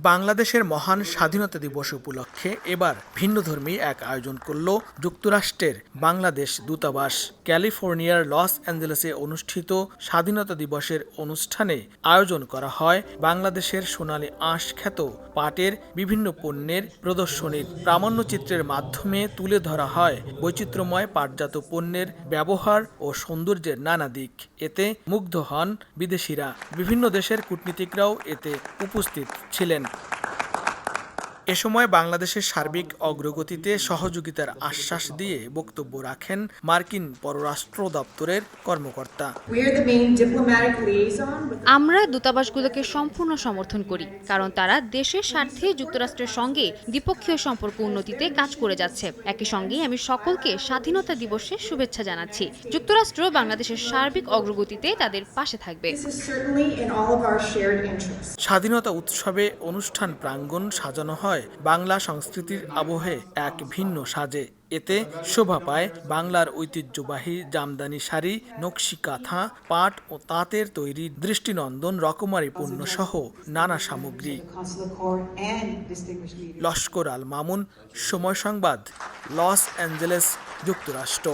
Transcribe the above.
বাংলাদেশের মহান স্বাধীনতা দিবস উপলক্ষে এবার ভিন্নধর্মী এক আয়োজন করল যুক্তরাষ্ট্রের বাংলাদেশ দূতাবাস। ক্যালিফোর্নিয়ার লস অ্যাঞ্জেলেসে অনুষ্ঠিত স্বাধীনতা দিবসের অনুষ্ঠানে আয়োজন করা হয় বাংলাদেশের সোনালী আঁশ খ্যাত পাটের বিভিন্ন পণ্যের প্রদর্শনীর। প্রামাণ্যচিত্রের মাধ্যমে তুলে ধরা হয় বৈচিত্র্যময় পাটজাত পণ্যের ব্যবহার ও সৌন্দর্যের নানা দিক। এতে মুগ্ধ হন বিদেশিরা। বিভিন্ন দেশের কূটনীতিকরাও এতে উপস্থিত ছিলেন। এ সময় বাংলাদেশের সার্বিক অগ্রগতিতে সহযোগিতার আশ্বাস দিয়ে বক্তব্য রাখেন মার্কিন পররাষ্ট্র দপ্তরের কর্মকর্তা। আমরা দূতাবাসগুলোকে সম্পূর্ণ সমর্থন করি, কারণ তারা দেশের স্বার্থে যুক্তরাষ্ট্রের সঙ্গে দ্বিপক্ষীয় সম্পর্ক উন্নতিতে কাজ করে যাচ্ছে। একই সঙ্গে আমি সকলকে স্বাধীনতা দিবসের শুভেচ্ছা জানাচ্ছি। যুক্তরাষ্ট্র বাংলাদেশের সার্বিক অগ্রগতিতে তাদের পাশে থাকবে। স্বাধীনতা উৎসবে অনুষ্ঠান প্রাঙ্গণ সাজানো হয় বাংলা সংস্কৃতির আবহে এক ভিন্ন সাজে। এতে শোভা পায় বাংলার ঐতিহ্যবাহী জামদানি শাড়ি, নকশি কাঁথা, পাট ও তাঁতের তৈরি দৃষ্টিনন্দন রকমারি পণ্য সহ নানা সামগ্রী। লস্কর আল মামুন, সময় সংবাদ, লস অ্যাঞ্জেলেস, যুক্তরাষ্ট্র।